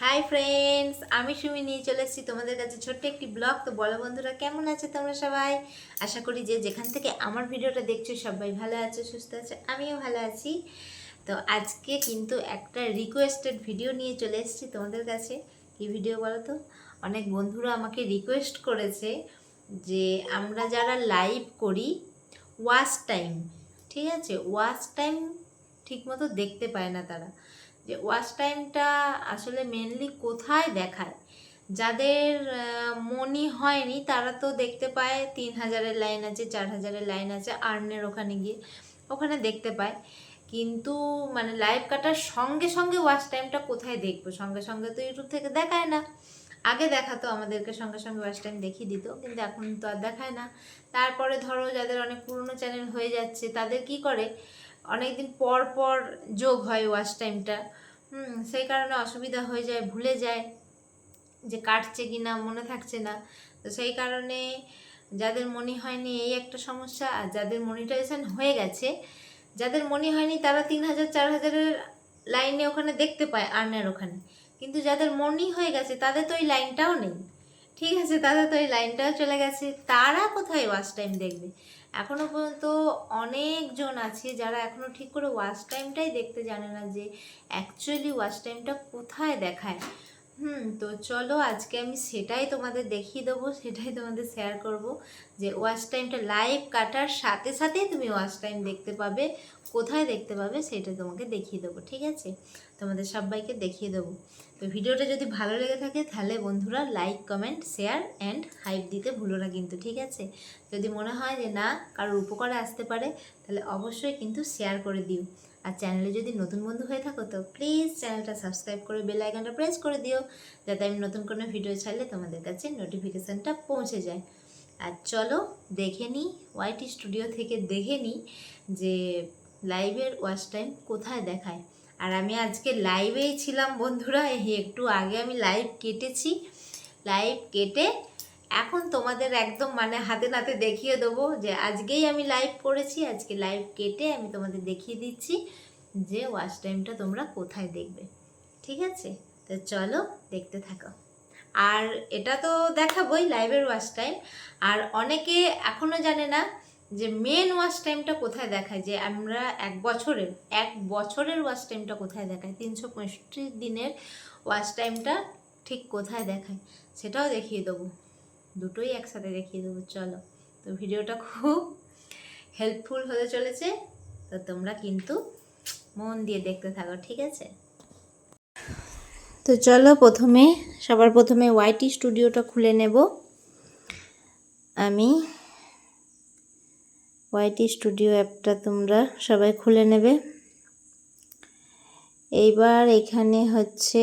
Hi friends, আমি সুমি নিয়ে চলে এসেছি তোমাদের কাছে ছোট্ট একটি ব্লগ। তো বলো বন্ধুরা, কেমন আছো তোমরা সবাই? আশা করি যে যেখান থেকে আমার ভিডিওটা দেখছো সবাই ভালো আছো, সুস্থ আছো, আমিও ভালো আছি। তো আজকে কিন্তু একটা রিকোয়েস্টেড ভিডিও নিয়ে চলে এসেছি তোমাদের কাছে। কি ভিডিও বলো তো? অনেক বন্ধুরা আমাকে রিকোয়েস্ট করেছে যে আমরা যারা লাইভ করি ওয়াচ টাইম, ঠিক আছে, ওয়াচ টাইম ঠিকমতো দেখতে পায় না তারা। যে ওয়াচ টাইমটা আসলে মেনলি কোথায় দেখায়? যাদের মনি হয়নি তারা তো দেখতে পায় 3,000-এর লাইন আছে, 4,000-এর লাইন আছে, আর্নের ওখানে গিয়ে ওখানে দেখতে পায়। কিন্তু মানে লাইভ কাটার সঙ্গে সঙ্গে ওয়াচ টাইমটা কোথায় দেখবো? সঙ্গে সঙ্গে তো ইউটিউব থেকে দেখায় না। আগে দেখাতো আমাদেরকে, সঙ্গে সঙ্গে ওয়াচ টাইম দেখিয়ে দিত, কিন্তু এখন তো আর দেখায় না। তারপরে ধরো যাদের অনেক পুরনো চ্যানেল হয়ে যাচ্ছে তাদের কি করে, অনেক দিন পর পর যোগ হয় ওয়াচ টাইমটা। সেই কারণে অসুবিধা হয়ে যায়, ভুলে যায় যে কাটছে কি না, মনে থাকছে না। তো সেই কারণে যাদের মনি হয়নি এই একটা সমস্যা। আর যাদের মনিটাইজেশন হয়ে গেছে, যাদের মনি হয়নি তারা 3,000 4,000-এর লাইনে ওখানে দেখতে পায়, আর্নের ওখানে। কিন্তু যাদের মনি হয়ে গেছে তাদের তো ওই লাইনটাও নেই, ঠিক আছে, তাদের তো ওই লাইনটাও চলে গেছে। তারা কোথায় ওয়াচ টাইম দেখবে? এখনও পর্যন্ত অনেকজন আছে যারা এখনও ঠিক করে ওয়াচ টাইমটাই দেখতে জানে না, যে অ্যাকচুয়ালি ওয়াচ টাইমটা কোথায় দেখায়। তো চলো আজকে আমি সেটাই তোমাদের দেখিয়ে দেবো, সেটাই তোমাদের শেয়ার করব, যে ওয়াচ টাইমটা লাইভ কাটার সাথে সাথেই তুমি ওয়াচ টাইম দেখতে পাবে। কোথায় দেখতে পাবে সেটা তোমাকে দেখিয়ে দেবো, ঠিক আছে, তোমাদের সবাইকে দেখিয়ে দেবো। তো ভিডিওটা যদি ভালো লেগে থাকে তাহলে বন্ধুরা like, comment, share and hype দিতে ভুলো না কিন্তু, ঠিক আছে। যদি মনে হয় যে না কারোর উপকারে আসতে পারে তাহলে অবশ্যই কিন্তু শেয়ার করে দিও। আর চ্যানেলে যদি নতুন বন্ধু হয়ে থাকো তো প্লিজ চ্যানেলটা সাবস্ক্রাইব করে বেল আইকনটা প্রেস করে দিও, যাতে আমি নতুন কোনো ভিডিও ছাড়লে তোমাদের কাছে নোটিফিকেশানটা পৌঁছে যায়। আর চলো দেখে নিই, ওয়াইটি স্টুডিও থেকে দেখে নিই যে লাইভের ওয়াচ টাইম কোথায় দেখায়। আর আমি আজকে লাইভেই ছিলাম বন্ধুরা, এই একটু আগে আমি লাইভ কেটেছি। লাইভ কেটে এখন তোমাদের একদম মানে হাতে নাতে দেখিয়ে দেবো যে আজকেই আমি লাইভ করেছি। আজকে লাইভ কেটে আমি তোমাদের দেখিয়ে দিচ্ছি যে ওয়াচ টাইমটা তোমরা কোথায় দেখবে, ঠিক আছে। তো চলো দেখতে থাকো। আর এটা তো দেখাবোই লাইভের ওয়াচ টাইম। আর অনেকে এখনও জানে না যে মেন ওয়াচ টাইমটা কোথায় দেখায়, যে আমরা এক বছরের ওয়াচ টাইমটা কোথায় দেখায়, 365 দিনের ওয়াচ টাইমটা ঠিক কোথায় দেখায় সেটাও দেখিয়ে দেবো। দুটোই একসাথে দেখিয়ে দেবো, চলো। তো ভিডিওটা খুব হেল্পফুল হতে চলেছে, তো তোমরা কিন্তু মন দিয়ে দেখতে থাকো, ঠিক আছে। তো চলো সবার প্রথমে ওয়াইটি স্টুডিওটা খুলে নেব। আমি ওয়াইটি স্টুডিও অ্যাপটা তোমরা সবাই খুলে নেবে। এইবার এখানে হচ্ছে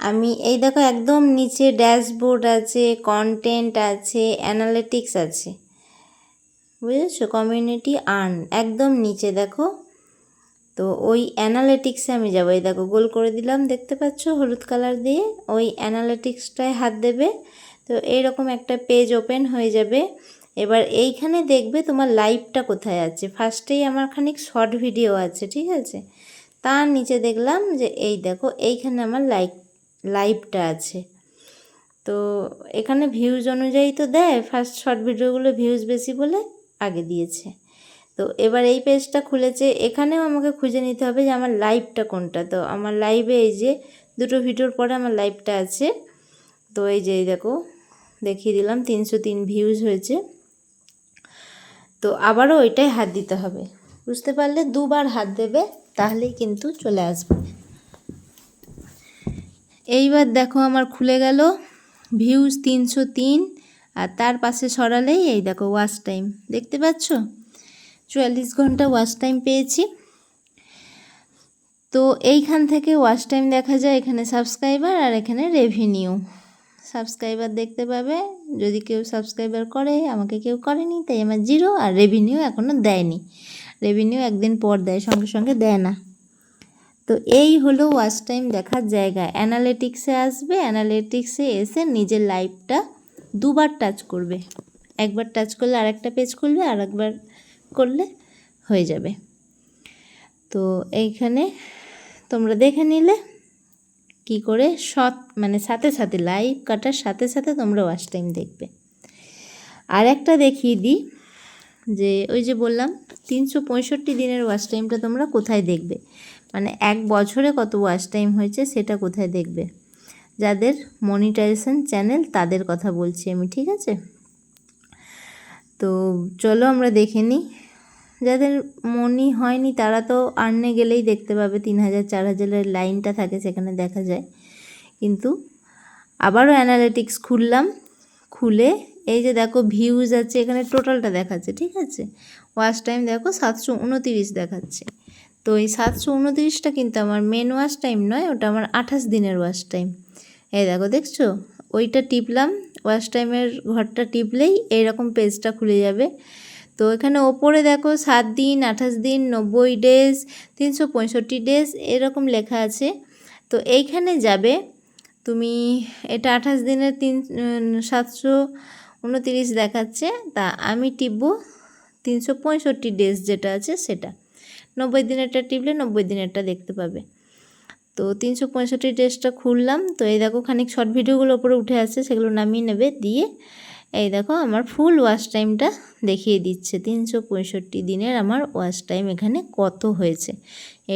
আমি এই দেখো একদম নিচে ড্যাশবোর্ড আছে, কন্টেন্ট আছে, অ্যানালিটিক্স আছে, বুঝেছো, কমিউনিটি আর্ন একদম নিচে দেখো। তো ওই অ্যানালিটিক্সে আমি যাবো, এই দেখো গোল করে দিলাম, দেখতে পাচ্ছ হলুদ কালার দিয়ে, ওই অ্যানালিটিক্সটায় হাত দেবে। তো এইরকম একটা পেজ ওপেন হয়ে যাবে। এবার এইখানে দেখবে তোমার লাইভটা কোথায় আছে। ফার্স্টেই আমার খানিক শর্ট ভিডিও আছে, ঠিক আছে। তার নিচে দেখলাম যে এই দেখো এইখানে আমার লাইভটা আছে। তো এখানে ভিউজ অনুযায়ী তো দেয়, ফার্স্ট শর্ট ভিডিওগুলো ভিউজ বেশি বলে আগে দিয়েছে। তো এবার এই পেজটা খুলেছে, এখানেও আমাকে খুঁজে নিতে হবে যে আমার লাইভটা কোনটা। তো আমার লাইভে এই যে দুটো ভিডিওর পরে আমার লাইভটা আছে। তো এই যে দেখো দেখিয়ে দিলাম 303 ভিউজ হয়েছে। তো আবারও ওইটাই হাত দিতে হবে, বুঝতে পারলে? দুবার হাত দেবে তাহলেই কিন্তু চলে আসবে। এইবার দেখো আমার খুলে গেল ভিউজ 303, আর তার পাশে সরালেই এই দেখো ওয়াচ টাইম, দেখতে পাচ্ছ 44 ঘন্টা ওয়াচ টাইম পেয়েছি। তো এইখান থেকে ওয়াচ টাইম দেখা যায় এখানে সাবস্ক্রাইবার আর এখানে রেভিনিউ। সাবস্ক্রাইবার দেখতে পাবে, যদি কেউ সাবস্ক্রাইবার করে, আমাকে কেউ করেনি তাই আমার 0, আর রেভিনিউ এখনও দেয়নি। রেভিনিউ একদিন পর দেয়, সঙ্গে সঙ্গে দেয় না। তো এই হলো ওয়াচ টাইম দেখার জায়গা। অ্যানালিটিক্সে আসবে, অ্যানালিটিক্সে এসে নিজের লাইভটা দুবার টাচ করবে। একবার টাচ করলে আরেকটা পেজ খুলবে, আর একবার করলে হয়ে যাবে। তো এইখানে তোমরা দেখে নিলে কি করে মানে সাথে সাথে লাইভ কাটার সাথে সাথে তোমরা ওয়াচ টাইম দেখবে। আর একটা দেখিয়ে দিই, যে ওই যে বললাম 365 দিনের ওয়াচ টাইমটা তোমরা কোথায় দেখবে, মানে এক বছরে কত ওয়াচ টাইম হয়েছে সেটা কোথায় দেখবে। যাদের মনিটাইজেশন চ্যানেল তাদের কথা বলছি আমি, ঠিক আছে। তো চলো আমরা দেখে নিই। যাদের মনি হয়নি তারা তো আর্নে গেলেই দেখতে পাবে, 3000 4000-এর লাইনটা থাকে সেখানে দেখা যায়। কিন্তু আবারও অ্যানালিটিক্স খুললাম, খুলে এই যে দেখো ভিউজ আছে, এখানে টোটালটা দেখাচ্ছে, ঠিক আছে। ওয়াচ টাইম দেখো 729 দেখাচ্ছে। তো এই 729টা কিন্তু আমার মেন ওয়াচ টাইম নয়, ওটা আমার 28 দিনের ওয়াচ টাইম। এই দেখো দেখছো, ওইটা টিপলাম, ওয়াচ টাইমের ঘরটা টিপলেই এইরকম পেজটা খুলে যাবে। তো এখানে ওপরে দেখো 7 দিন, 28 দিন, 90 ডেজ, 365 ডেজ এরকম লেখা আছে। তো এইখানে যাবে তুমি, এটা 28 দিনের 729 দেখাচ্ছে, তা আমি টিপবো 365 ডেজ যেটা আছে সেটা। 90 দিনেরটা টিপলে 90 দিনেরটা দেখতে পাবে। তো 365 ডেজটা খুললাম। তো এই দেখো খানিক শর্ট ভিডিওগুলো ওপরে উঠে আসছে, সেগুলো নামিয়ে নেবে, দিয়ে এই দেখো আমার ফুল ওয়াচ টাইমটা দেখিয়ে দিচ্ছে। 365 দিনের আমার ওয়াচ টাইম এখানে কত হয়েছে।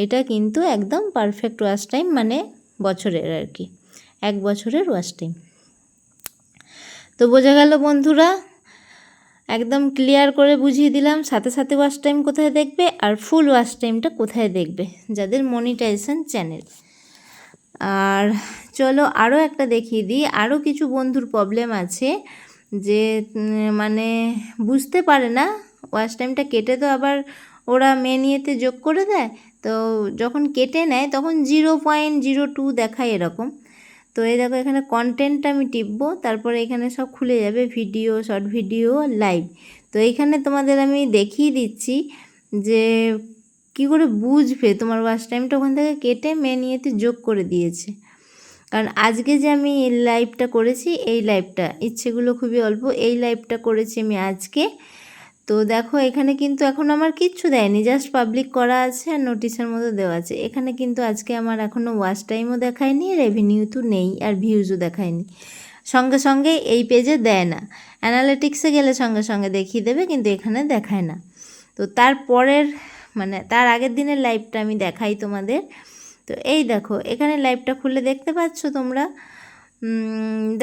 এটা কিন্তু একদম পারফেক্ট ওয়াচ টাইম, মানে বছরের আর কি, এক বছরের ওয়াচ টাইম। তো বোঝা গেল বন্ধুরা, একদম ক্লিয়ার করে বুঝিয়ে দিলাম সাথে সাথে ওয়াচ টাইম কোথায় দেখবে আর ফুল ওয়াচ টাইমটা কোথায় দেখবে যাদের মনিটাইজেশন চ্যানেল। আর চলো আরও একটা দেখিয়ে দিই। আরও কিছু বন্ধুর প্রবলেম আছে যে মানে বুঝতে পারে না, ওয়াচ টাইমটা কেটে তো আবার ওরা মেনিয়েতে যোগ করে দেয়, তো যখন কেটে নেয় তখন 0.02 দেখায় এরকম। তো এই দেখো এখানে কন্টেন্টটা আমি টিপবো, তারপরে এখানে সব খুলে যাবে, ভিডিও, শর্ট ভিডিও, লাইভ। তো এইখানে তোমাদের আমি দেখিয়ে দিচ্ছি যে কি করে বুঝবে তোমার ওয়াচ টাইমটা ওখান থেকে কেটে মেনিয়েতে যোগ করে দিয়েছে। কারণ আজকে যে আমি লাইভটা করেছি, এই লাইভটা ইচ্ছেগুলো খুবই অল্প, এই লাইভটা করেছি আমি আজকে। তো দেখো এখানে কিন্তু এখন আমার কিচ্ছু দেয়নি, জাস্ট পাবলিক করা আছে আর নোটিশের মতো দেওয়া আছে। এখানে কিন্তু আজকে আমার এখনও ওয়াচ টাইমও দেখায়নি, রেভিনিউ তো নেই, আর ভিউজও দেখায়নি। সঙ্গে সঙ্গে এই পেজে দেয় না, অ্যানালিটিক্সে গেলে সঙ্গে সঙ্গে দেখিয়ে দেবে, কিন্তু এখানে দেখায় না। তো তারপরের মানে তার আগের দিনের লাইভটা আমি দেখাই তোমাদের। তো এই দেখো এখানে লাইভটা খুলে দেখতে পাচ্ছ তোমরা,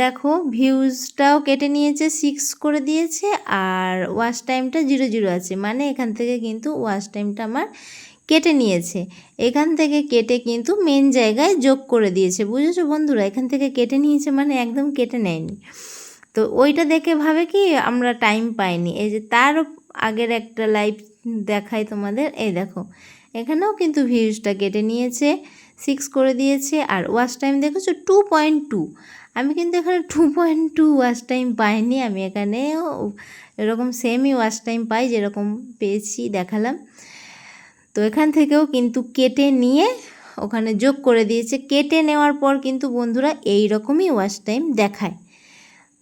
দেখো ভিউজটাও কেটে নিয়েছে, 6 করে দিয়েছে, আর ওয়াচ টাইমটা 00 আছে, মানে এখান থেকে কিন্তু ওয়াচ টাইমটা আমার কেটে নিয়েছে। এখান থেকে কেটে কিন্তু মেন জায়গায় যোগ করে দিয়েছে, বুঝেছো বন্ধুরা। এখান থেকে কেটে নিয়েছে মানে একদম কেটে নেয়নি। তো ওইটা দেখে ভাবে কি আমরা টাইম পাইনি। এই যে তার আগের একটা লাইভ দেখাই তোমাদের, এই দেখো এখানেও কিন্তু ভিউজটা কেটে নিয়েছে, 6 করে দিয়েছে, আর ওয়াচ টাইম দেখেছো 2.2। আমি কিন্তু এখানে 2.2 ওয়াচ টাইম পাইনি, আমি এখানেও এরকম সেমই ওয়াচ টাইম পাই যেরকম পেয়েছি দেখালাম। তো এখান থেকেও কিন্তু কেটে নিয়ে ওখানে যোগ করে দিয়েছে। কেটে নেওয়ার পর কিন্তু বন্ধুরা এই রকমই ওয়াচ টাইম দেখায়।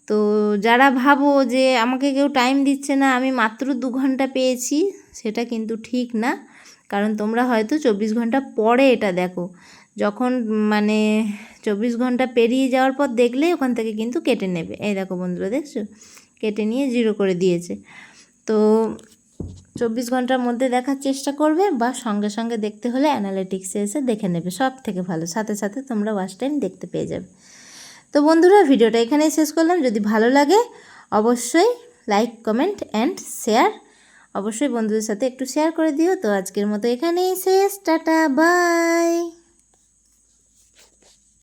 তো যারা ভাবো যে আমাকে কেউ টাইম দিচ্ছে না, আমি মাত্র 2 ঘন্টা পেয়েছি, সেটা কিন্তু ঠিক না। কারণ তোমরা হয়তো 24 ঘন্টা পরে এটা দেখো, যখন মানে 24 ঘন্টা পেরিয়ে যাওয়ার পর দেখলে ওখান থেকে কিন্তু কেটে নেবে। এই দেখো বন্ধুরা দেখছো, কেটে নিয়ে 0 করে দিয়েছে। তো 24 ঘন্টার মধ্যে দেখার চেষ্টা করবে, বা সঙ্গে সঙ্গে দেখতে হলে অ্যানালিটিক্সে এসে দেখে নেবে, সব থেকে ভালো, সাথে সাথে তোমরা ওয়াচ টাইম দেখতে পেয়ে যাবে। তো বন্ধুরা ভিডিওটা এখানেই শেষ করলাম। যদি ভালো লাগে অবশ্যই লাইক, কমেন্ট অ্যান্ড শেয়ার, অবশ্যই বন্ধুদের সাথে একটু শেয়ার করে দিও। তো আজকের মতো এখানেই শেষ, টাটা, বাই।